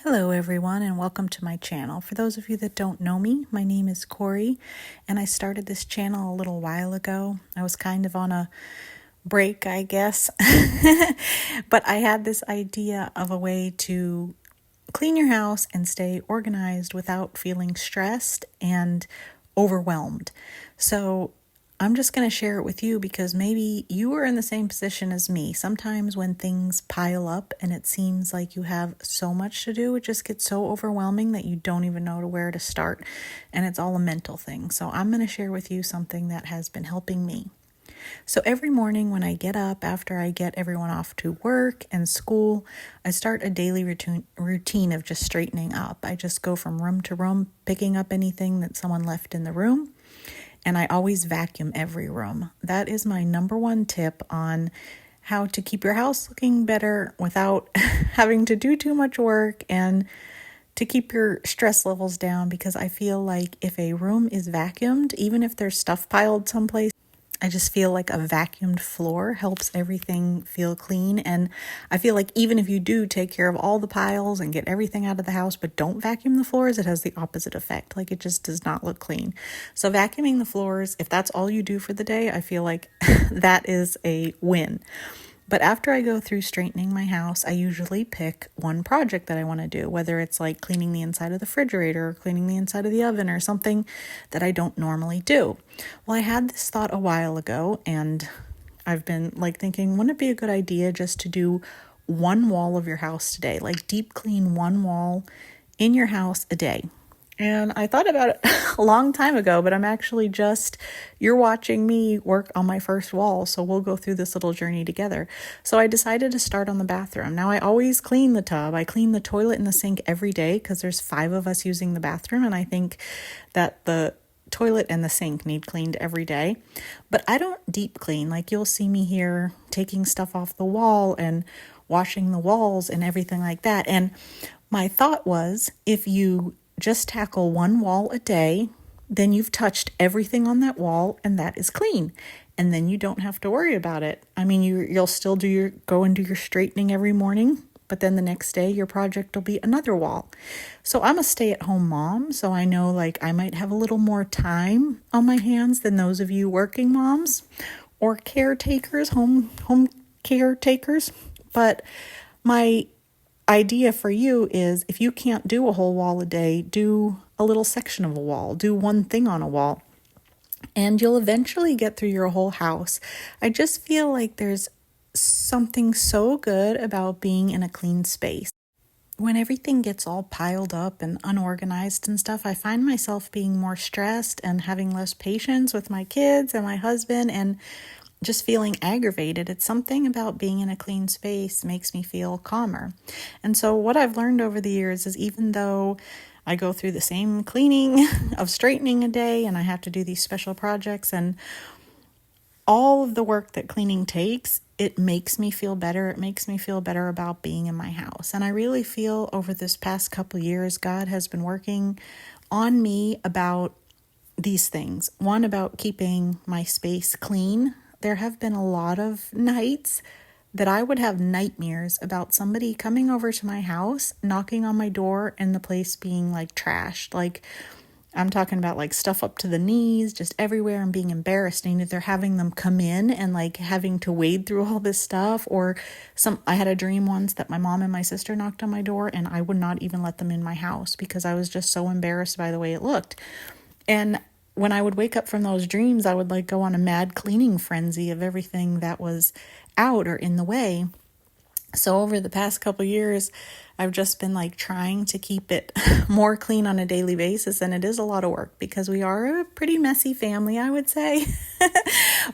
Hello everyone and welcome to my channel. For those of you that don't know me, my name is Corey and I started this channel a little while ago. I was kind of on a break, I guess, but I had this idea of a way to clean your house and stay organized without feeling stressed and overwhelmed. So I'm just going to share it with you because maybe you are in the same position as me. Sometimes when things pile up and it seems like you have so much to do, it just gets so overwhelming that you don't even know where to start. And it's all a mental thing. So I'm going to share with you something that has been helping me. So every morning when I get up, after I get everyone off to work and school, I start a daily routine of just straightening up. I just go from room to room, picking up anything that someone left in the room. And I always vacuum every room. That is my number one tip on how to keep your house looking better without having to do too much work and to keep your stress levels down, because I feel like if a room is vacuumed, even if there's stuff piled someplace, I just feel like a vacuumed floor helps everything feel clean. And I feel like even if you do take care of all the piles and get everything out of the house, but don't vacuum the floors, it has the opposite effect. Like it just does not look clean. So vacuuming the floors, if that's all you do for the day, I feel like that is a win. But after I go through straightening my house, I usually pick one project that I want to do, whether it's like cleaning the inside of the refrigerator or cleaning the inside of the oven or something that I don't normally do. Well, I had this thought a while ago and I've been like thinking, wouldn't it be a good idea just to do one wall of your house today, like deep clean one wall in your house a day? And I thought about it a long time ago, but you're watching me work on my first wall, so we'll go through this little journey together. So I decided to start on the bathroom. Now I always clean the tub. I clean the toilet and the sink every day because there's 5 of us using the bathroom, and I think that the toilet and the sink need cleaned every day. But I don't deep clean. Like you'll see me here taking stuff off the wall and washing the walls and everything like that. And my thought was, if you just tackle one wall a day, then you've touched everything on that wall and that is clean. And then you don't have to worry about it. I mean, you'll still go and do your straightening every morning, but then the next day your project will be another wall. So I'm a stay-at-home mom, so I know like I might have a little more time on my hands than those of you working moms or caretakers, home caretakers. But my idea for you is, if you can't do a whole wall a day, do a little section of a wall, do one thing on a wall, and you'll eventually get through your whole house. I just feel like there's something so good about being in a clean space. When everything gets all piled up and unorganized and stuff, I find myself being more stressed and having less patience with my kids and my husband and just feeling aggravated. It's something about being in a clean space makes me feel calmer. And so what I've learned over the years is, even though I go through the same cleaning of straightening a day and I have to do these special projects and all of the work that cleaning takes, it makes me feel better. It makes me feel better about being in my house. And I really feel over this past couple years, God has been working on me about these things. One, about keeping my space clean. There have been a lot of nights that I would have nightmares about somebody coming over to my house, knocking on my door, and the place being like trashed. Like, I'm talking about like stuff up to the knees, just everywhere, and being embarrassed. And either having them come in and like having to wade through all this stuff, or I had a dream once that my mom and my sister knocked on my door and I would not even let them in my house because I was just so embarrassed by the way it looked. And when I would wake up from those dreams, I would like go on a mad cleaning frenzy of everything that was out or in the way. So over the past couple years, I've just been like trying to keep it more clean on a daily basis. And it is a lot of work because we are a pretty messy family, I would say.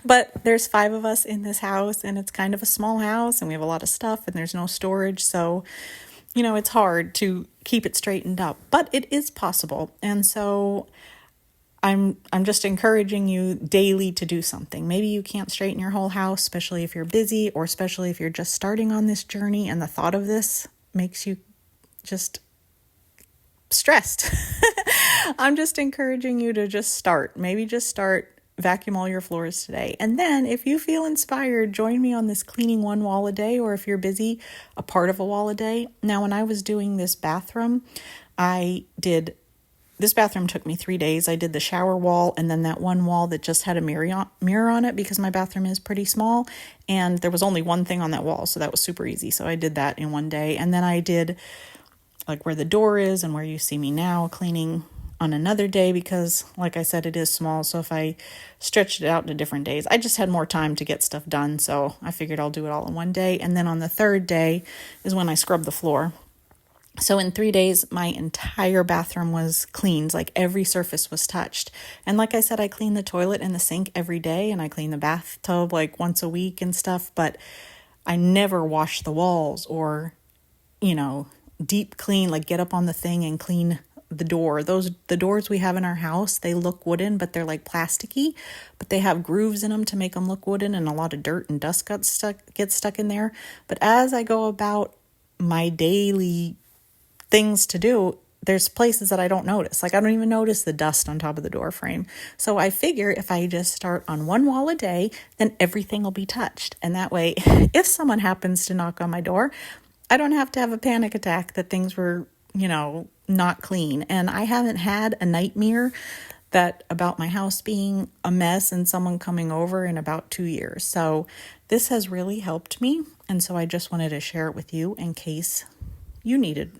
But there's 5 of us in this house and it's kind of a small house and we have a lot of stuff and there's no storage. So, it's hard to keep it straightened up, but it is possible. And so I'm just encouraging you daily to do something. Maybe you can't straighten your whole house, especially if you're busy, or especially if you're just starting on this journey and the thought of this makes you just stressed. I'm just encouraging you to just start. Maybe just start vacuum all your floors today. And then if you feel inspired, join me on this cleaning one wall a day, or if you're busy, a part of a wall a day. Now, when I was doing this bathroom took me 3 days. I did the shower wall and then that one wall that just had a mirror on it because my bathroom is pretty small and there was only one thing on that wall. So that was super easy. So I did that in one day. And then I did like where the door is and where you see me now cleaning on another day because, like I said, it is small. So if I stretched it out to different days, I just had more time to get stuff done. So I figured I'll do it all in one day. And then on the third day is when I scrubbed the floor. So in 3 days, my entire bathroom was cleaned, like every surface was touched. And like I said, I clean the toilet and the sink every day, and I clean the bathtub like once a week and stuff, but I never wash the walls or, deep clean, like get up on the thing and clean the door. The doors we have in our house, they look wooden, but they're like plasticky, but they have grooves in them to make them look wooden, and a lot of dirt and dust gets stuck in there. But as I go about my daily things to do, there's places that I don't notice. Like I don't even notice the dust on top of the door frame. So I figure if I just start on one wall a day, then everything will be touched. And that way, if someone happens to knock on my door, I don't have to have a panic attack that things were, not clean. And I haven't had a nightmare about my house being a mess and someone coming over in about 2 years. So this has really helped me. And so I just wanted to share it with you in case you needed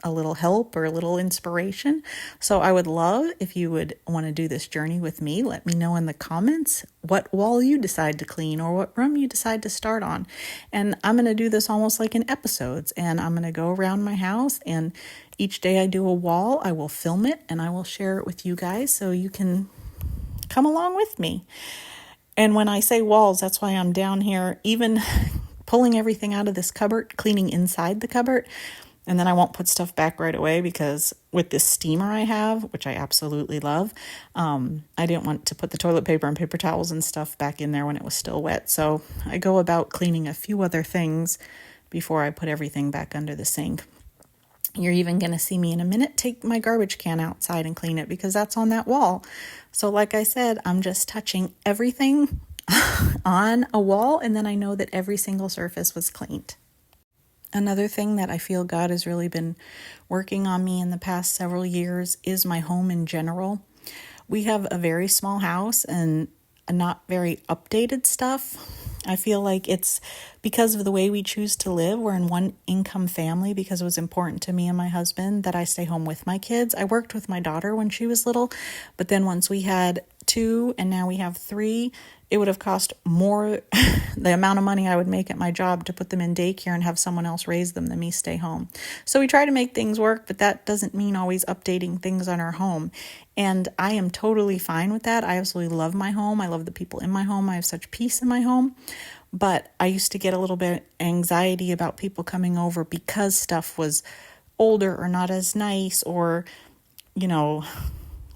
a little help or a little inspiration. So I would love if you would want to do this journey with me. Let me know in the comments what wall you decide to clean or what room you decide to start on. And I'm going to do this almost like in episodes, and I'm going to go around my house, and each day I do a wall, I will film it and I will share it with you guys so you can come along with me. And when I say walls, that's why I'm down here, even pulling everything out of this cupboard, cleaning inside the cupboard. And then I won't put stuff back right away because with this steamer I have, which I absolutely love, I didn't want to put the toilet paper and paper towels and stuff back in there when it was still wet. So I go about cleaning a few other things before I put everything back under the sink. You're even going to see me in a minute take my garbage can outside and clean it because that's on that wall. So like I said, I'm just touching everything on a wall, and then I know that every single surface was cleaned. Another thing that I feel God has really been working on me in the past several years is my home in general. We have a very small house and not very updated stuff. I feel like it's because of the way we choose to live. We're in one income family because it was important to me and my husband that I stay home with my kids. I worked with my daughter when she was little, but then once we had 2 and now we have 3, it would have cost more the amount of money I would make at my job to put them in daycare and have someone else raise them than me stay home. So we try to make things work, but that doesn't mean always updating things on our home. And I am totally fine with that. I absolutely love my home. I love the people in my home. I have such peace in my home. But I used to get a little bit anxiety about people coming over because stuff was older or not as nice or,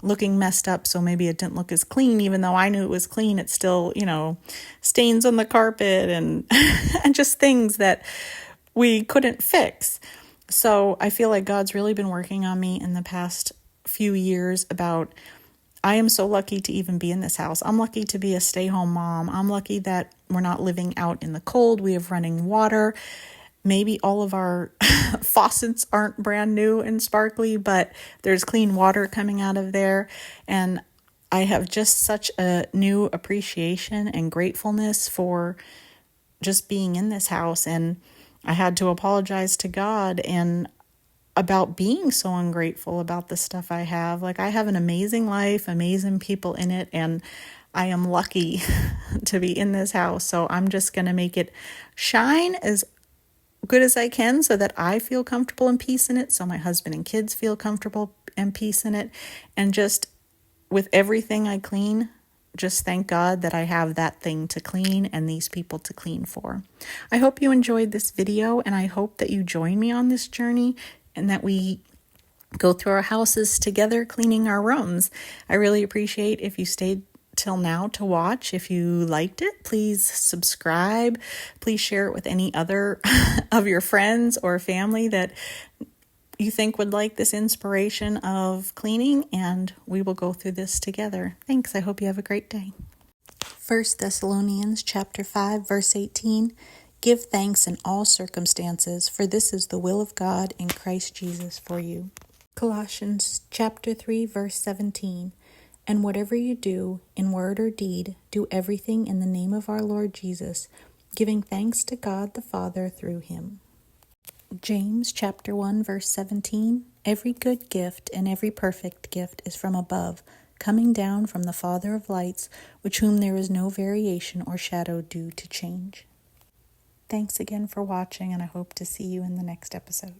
looking messed up, so maybe it didn't look as clean. Even though I knew it was clean, it still, stains on the carpet and and just things that we couldn't fix. So I feel like God's really been working on me in the past few years about, I am so lucky to even be in this house. I'm lucky to be a stay-home mom. I'm lucky that we're not living out in the cold. We have running water. Maybe all of our faucets aren't brand new and sparkly, but there's clean water coming out of there. And I have just such a new appreciation and gratefulness for just being in this house. And I had to apologize to God and about being so ungrateful about the stuff I have. Like, I have an amazing life, amazing people in it, and I am lucky to be in this house. So I'm just going to make it shine as good as I can so that I feel comfortable and peace in it, so my husband and kids feel comfortable and peace in it. And just with everything I clean, just thank God that I have that thing to clean and these people to clean for. I hope you enjoyed this video, and I hope that you join me on this journey and that we go through our houses together cleaning our rooms. I really appreciate if you stayed till now to watch. If you liked it, please subscribe. Please share it with any other of your friends or family that you think would like this inspiration of cleaning, and we will go through this together. Thanks. I hope you have a great day. 1 Thessalonians chapter 5, verse 18. Give thanks in all circumstances, for this is the will of God in Christ Jesus for you. Colossians chapter 3, verse 17. And whatever you do, in word or deed, do everything in the name of our Lord Jesus, giving thanks to God the Father through him. James chapter 1, verse 17. Every good gift and every perfect gift is from above, coming down from the Father of lights, with whom there is no variation or shadow due to change. Thanks again for watching, and I hope to see you in the next episode.